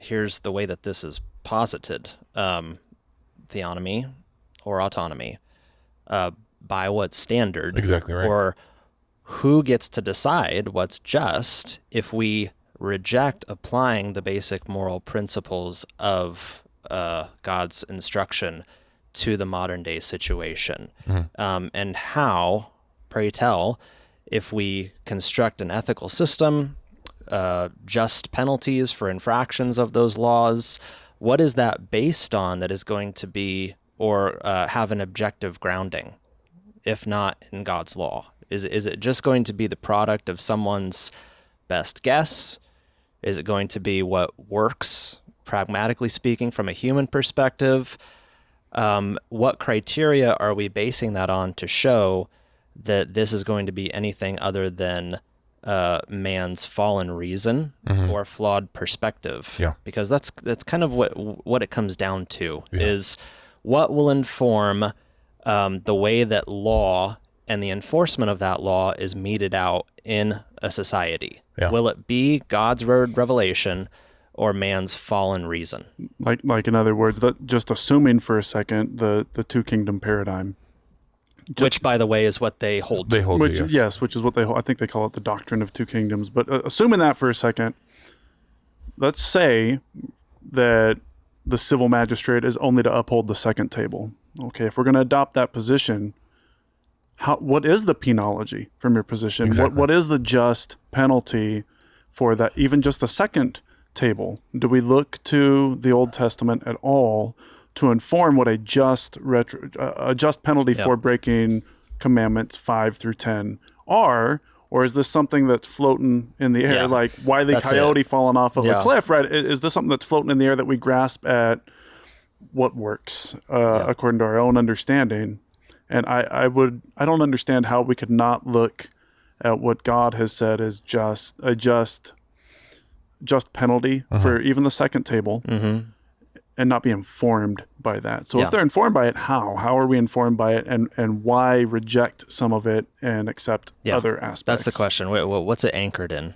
here's the way that this is posited. Theonomy or autonomy. By what standard? Exactly right. Or who gets to decide what's just if we reject applying the basic moral principles of God's instruction to the modern day situation? And how, pray tell, if we construct an ethical system, just penalties for infractions of those laws, what is that based on that is going to be or have an objective grounding, if not in God's law? Is it just going to be the product of someone's best guess? Is it going to be what works, pragmatically speaking, from a human perspective? What criteria are we basing that on to show that this is going to be anything other than man's fallen reason or flawed perspective? Yeah. Because that's kind of what it comes down to, is what will inform the way that law and the enforcement of that law is meted out in a society. Yeah. Will it be God's word revelation or man's fallen reason? Like in other words, that just assuming for a second the two kingdom paradigm, which, by the way, is what they hold to. Which is what they hold. I think they call it the doctrine of two kingdoms. But assuming that for a second, let's say that the civil magistrate is only to uphold the second table. Okay, if we're going to adopt that position, what is the penology from your position? Exactly. What is the just penalty for that? Even just the second table. Do we look to the Old Testament at all to inform what a just penalty for breaking commandments 5 through 10 are? Or is this something that's floating in the air, like Wile E. Coyote falling off of a cliff, right? Is this something that's floating in the air that we grasp at what works according to our own understanding? And I don't understand how we could not look at what God has said is a just penalty for even the second table and not be informed by that. So if they're informed by it, how are we informed by it, and why reject some of it and accept other aspects? That's the question. What's it anchored in?